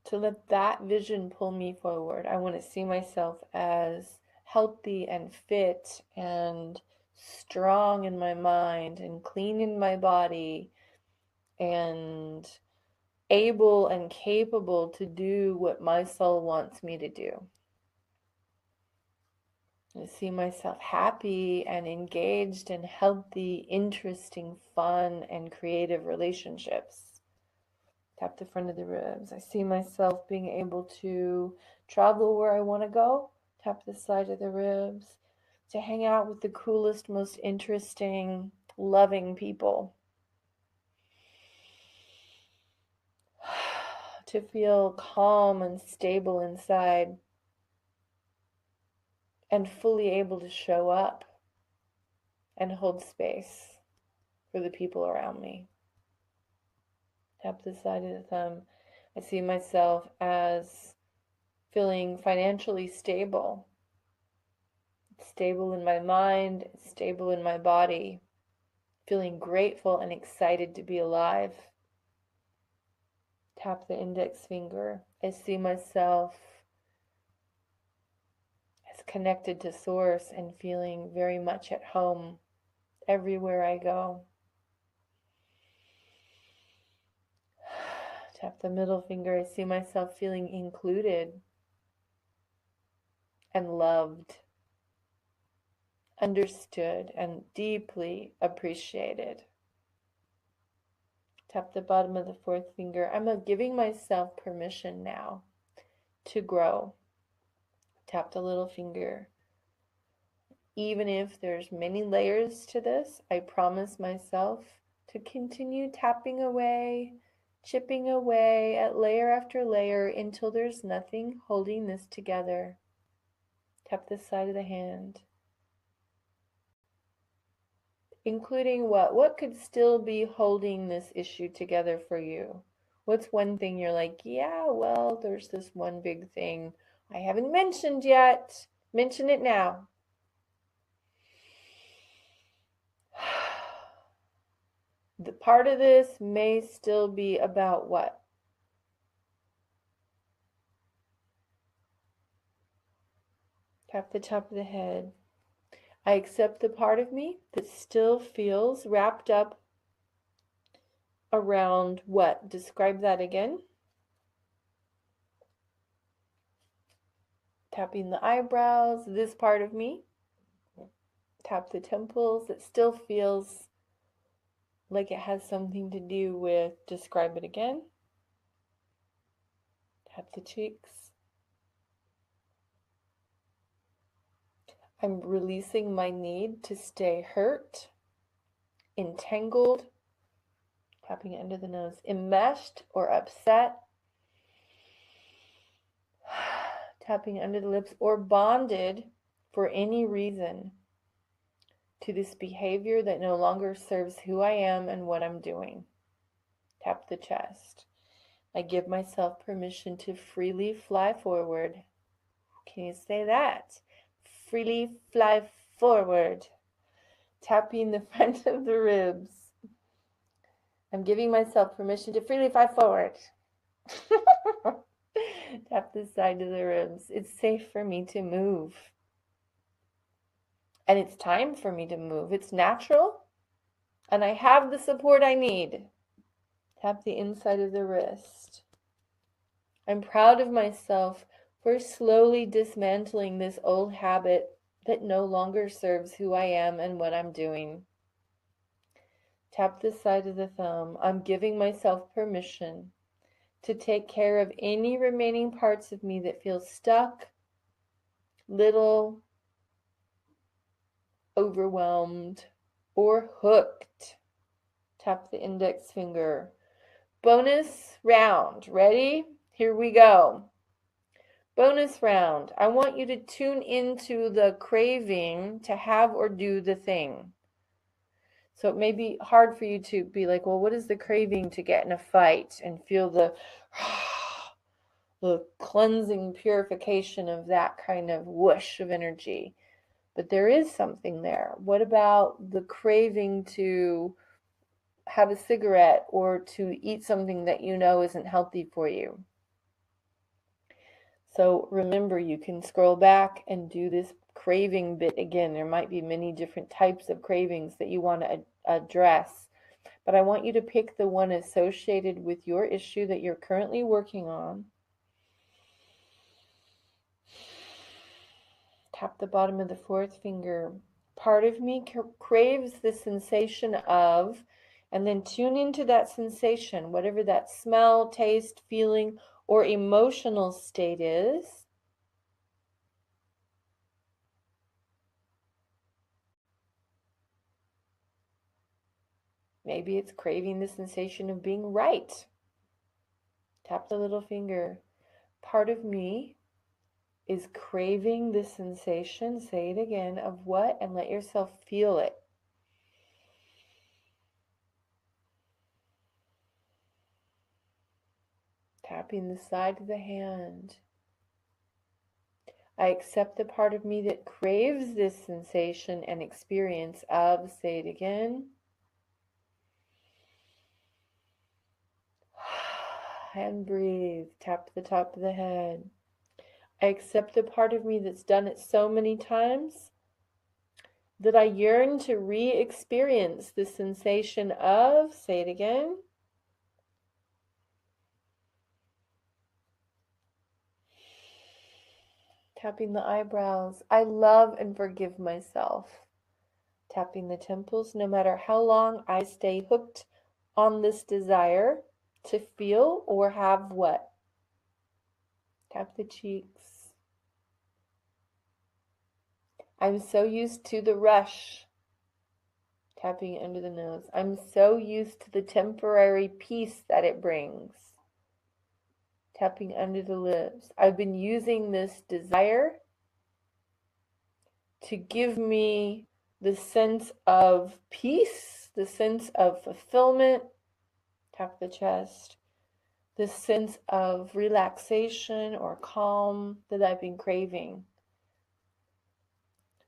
To let that vision pull me forward. I want to see myself as healthy and fit and strong in my mind and clean in my body and able and capable to do what my soul wants me to do. I see myself happy and engaged in healthy, interesting, fun, and creative relationships. Tap the front of the ribs. I see myself being able to travel where I want to go. Tap the side of the ribs. To hang out with the coolest, most interesting, loving people. To feel calm and stable inside. And fully able to show up and hold space for the people around me. Tap the side of the thumb. I see myself as feeling financially stable, stable in my mind, stable in my body, feeling grateful and excited to be alive. Tap the index finger. I see myself as connected to Source and feeling very much at home everywhere I go. Tap the middle finger. I see myself feeling included and loved, understood, and deeply appreciated. Tap the bottom of the fourth finger. I'm giving myself permission now to grow. Tap the little finger. Even if there's many layers to this, I promise myself to continue tapping away, chipping away at layer after layer until there's nothing holding this together. Tap the side of the hand. Including what? What could still be holding this issue together for you? What's one thing you're like, yeah, well, there's this one big thing I haven't mentioned yet. Mention it now. The part of this may still be about what? Tap the top of the head. I accept the part of me that still feels wrapped up around what? Describe that again. Tapping the eyebrows, this part of me. Tap the temples. It still feels like it has something to do with, describe it again. Tap the cheeks. I'm releasing my need to stay hurt, entangled, tapping it under the nose, enmeshed or upset, tapping under the lips, or bonded for any reason to this behavior that no longer serves who I am and what I'm doing. Tap the chest. I give myself permission to freely fly forward. Can you say that? Freely fly forward. Tapping the front of the ribs. I'm giving myself permission to freely fly forward. Tap the side of the ribs. It's safe for me to move. And it's time for me to move. It's natural. And I have the support I need. Tap the inside of the wrist. I'm proud of myself for slowly dismantling this old habit that no longer serves who I am and what I'm doing. Tap the side of the thumb. I'm giving myself permission to take care of any remaining parts of me that feel stuck, little, overwhelmed, or hooked. Tap the index finger. Bonus round. Ready? Here we go. Bonus round. I want you to tune into the craving to have or do the thing. So it may be hard for you to be like, well, what is the craving to get in a fight and feel the cleansing purification of that kind of whoosh of energy? But there is something there. What about the craving to have a cigarette or to eat something that you know isn't healthy for you? So remember, you can scroll back and do this craving bit again. There might be many different types of cravings that you want to address, but I want you to pick the one associated with your issue that you're currently working on. Tap the bottom of the fourth finger. Part of me craves the sensation of, and then tune into that sensation, whatever that smell, taste, feeling, or emotional state is. Maybe it's craving the sensation of being right. Tap the little finger. Part of me is craving the sensation, say it again, of what? And let yourself feel it. Tapping the side of the hand. I accept the part of me that craves this sensation and experience of, say it again, and breathe. Tap the top of the head. I accept the part of me that's done it so many times that I yearn to re-experience the sensation of, say it again, tapping the eyebrows. I love and forgive myself. Tapping the temples. No matter how long I stay hooked on this desire to feel or have what? Tap the cheeks. I'm so used to the rush. Tapping under the nose. I'm so used to the temporary peace that it brings. Tapping under the lips. I've been using this desire to give me the sense of peace, the sense of fulfillment. Tap the chest. This sense of relaxation or calm that I've been craving.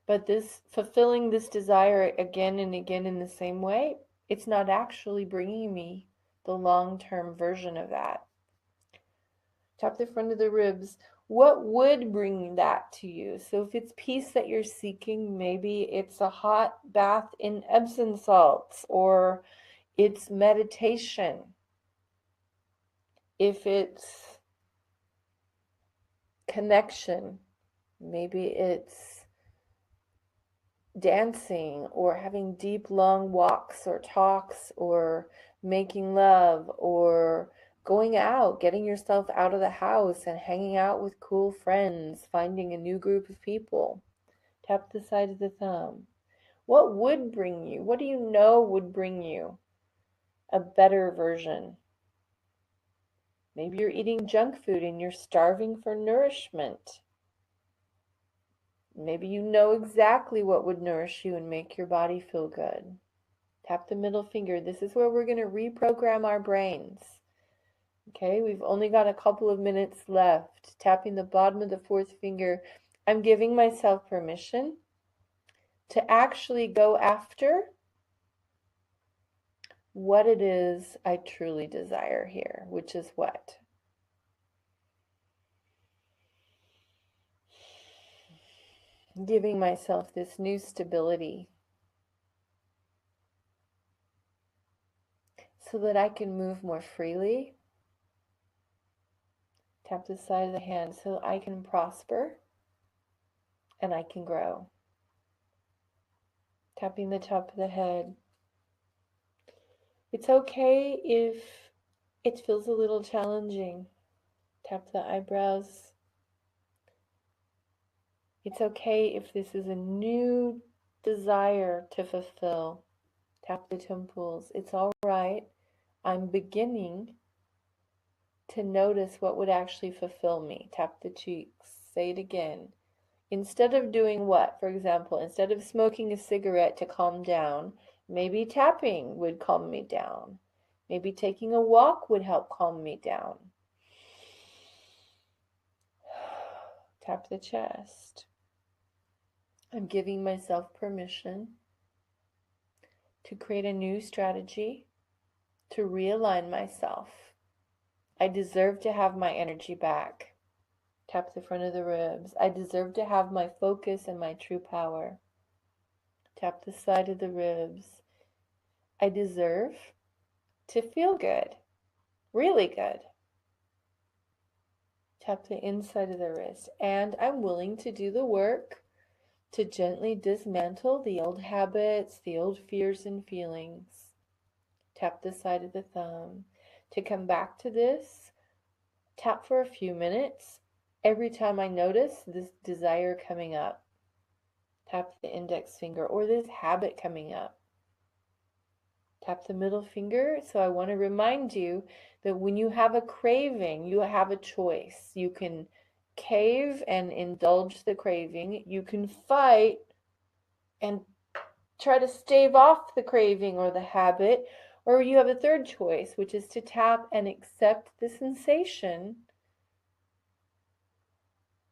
But this fulfilling this desire again and again in the same way, it's not actually bringing me the long-term version of that. Tap the front of the ribs. What would bring that to you? So if it's peace that you're seeking, maybe it's a hot bath in Epsom salts, or it's meditation. If it's connection, maybe it's dancing or having deep, long walks or talks or making love or going out, getting yourself out of the house and hanging out with cool friends, finding a new group of people. Tap the side of the thumb. What would bring you? What do you know would bring you a better version? Maybe you're eating junk food and you're starving for nourishment. Maybe you know exactly what would nourish you and make your body feel good. Tap the middle finger. This is where we're going to reprogram our brains. Okay, we've only got a couple of minutes left. Tapping the bottom of the fourth finger. I'm giving myself permission to actually go after what it is I truly desire here, which is what? Giving myself this new stability so that I can move more freely. Tap the side of the hand so I can prosper and I can grow. Tapping the top of the head. It's okay if it feels a little challenging. Tap the eyebrows. It's okay if this is a new desire to fulfill. Tap the temples. It's all right. I'm beginning to notice what would actually fulfill me. Tap the cheeks. Say it again. Instead of doing what? For example, instead of smoking a cigarette to calm down, maybe tapping would calm me down. Maybe taking a walk would help calm me down. Tap the chest. I'm giving myself permission to create a new strategy, to realign myself. I deserve to have my energy back. Tap the front of the ribs. I deserve to have my focus and my true power. Tap the side of the ribs. I deserve to feel good, really good. Tap the inside of the wrist. And I'm willing to do the work to gently dismantle the old habits, the old fears and feelings. Tap the side of the thumb. To come back to this, tap for a few minutes every time I notice this desire coming up. Tap the index finger or this habit coming up. Tap the middle finger. So I want to remind you that when you have a craving, you have a choice. You can cave and indulge the craving. You can fight and try to stave off the craving or the habit. Or you have a third choice, which is to tap and accept the sensation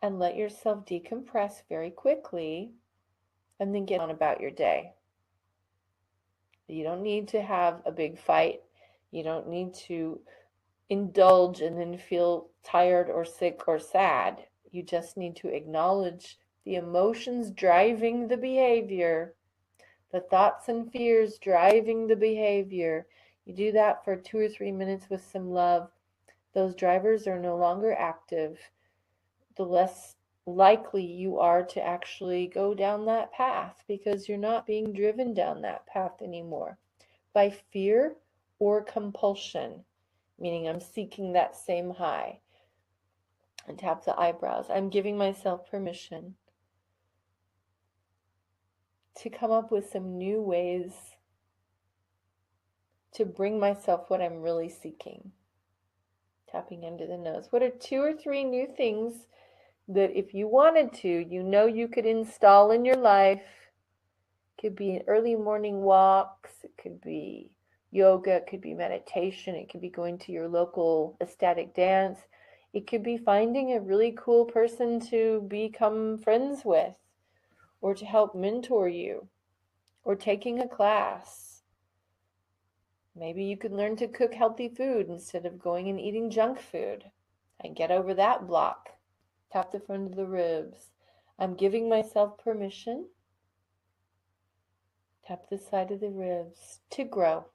and let yourself decompress very quickly and then get on about your day. You don't need to have a big fight. You don't need to indulge and then feel tired or sick or sad. You just need to acknowledge the emotions driving the behavior, the thoughts and fears driving the behavior. You do that for 2 or 3 minutes with some love. Those drivers are no longer active. The less likely you are to actually go down that path because you're not being driven down that path anymore by fear or compulsion, meaning I'm seeking that same high. And tap the eyebrows. I'm giving myself permission to come up with some new ways to bring myself what I'm really seeking. Tapping under the nose. What are 2 or 3 new things that if you wanted to, you could install in your life? It could be early morning walks, it could be yoga, it could be meditation, it could be going to your local ecstatic dance. It could be finding a really cool person to become friends with, or to help mentor you, or taking a class. Maybe you could learn to cook healthy food instead of going and eating junk food and get over that block. Tap the front of the ribs. I'm giving myself permission. Tap the side of the ribs to grow.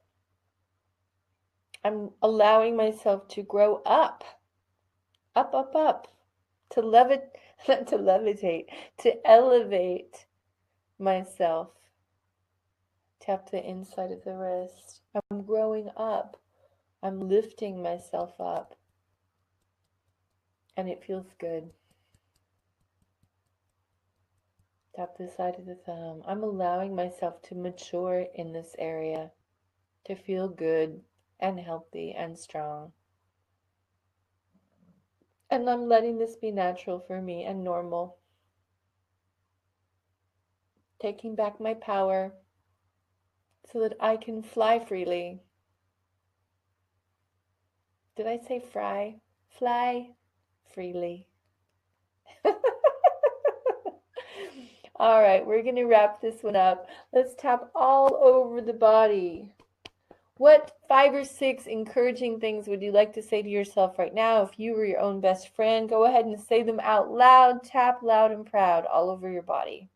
I'm allowing myself to grow up, to not to levitate, to elevate myself. Tap the inside of the wrist. I'm growing up. I'm lifting myself up. And it feels good. Tap the side of the thumb. I'm allowing myself to mature in this area, to feel good and healthy and strong. And I'm letting this be natural for me and normal. Taking back my power so that I can fly freely. Did I say fry? Fly freely. All right, we're going to wrap this one up. Let's tap all over the body. What 5 or 6 encouraging things would you like to say to yourself right now? If you were your own best friend, go ahead and say them out loud. Tap loud and proud all over your body.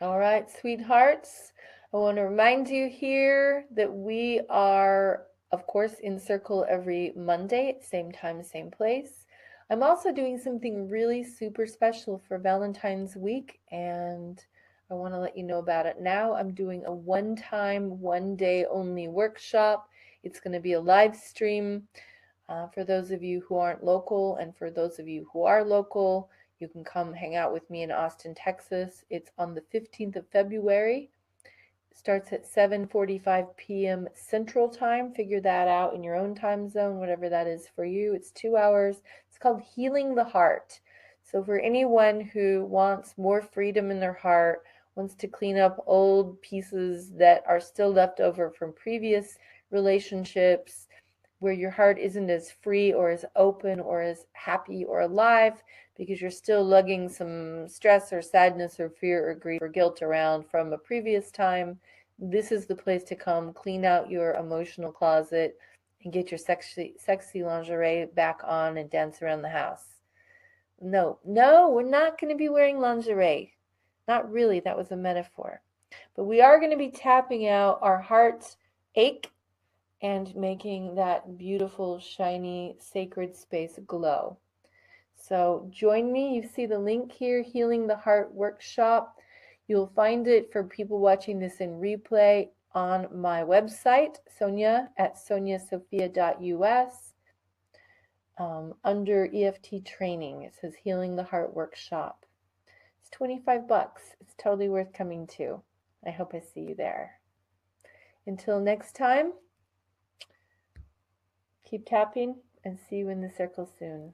All right, sweethearts, I want to remind you here that we are, of course, in Circle every Monday, same time, same place. I'm also doing something really super special for Valentine's week, and I want to let you know about it now. I'm doing a one-time, one-day only workshop. It's going to be a live stream for those of you who aren't local, and for those of you who are local, you can come hang out with me in Austin, Texas. It's on the 15th of February. It starts at 7:45 p.m. Central Time. Figure that out in your own time zone, whatever that is for you. It's 2 hours. It's called Healing the Heart. So for anyone who wants more freedom in their heart, wants to clean up old pieces that are still left over from previous relationships, where your heart isn't as free or as open or as happy or alive because you're still lugging some stress or sadness or fear or grief or guilt around from a previous time, this is the place to come. Clean out your emotional closet and get your sexy lingerie back on and dance around the house. No, we're not going to be wearing lingerie. Not really. That was a metaphor. But we are going to be tapping out our heart's ache and making that beautiful, shiny, sacred space glow. So join me. You see the link here, Healing the Heart Workshop. You'll find it for people watching this in replay on my website, Sonia at soniasophia.us. Under EFT training, it says Healing the Heart Workshop. It's $25. It's totally worth coming to. I hope I see you there. Until next time, Keep tapping and see you in the circle soon.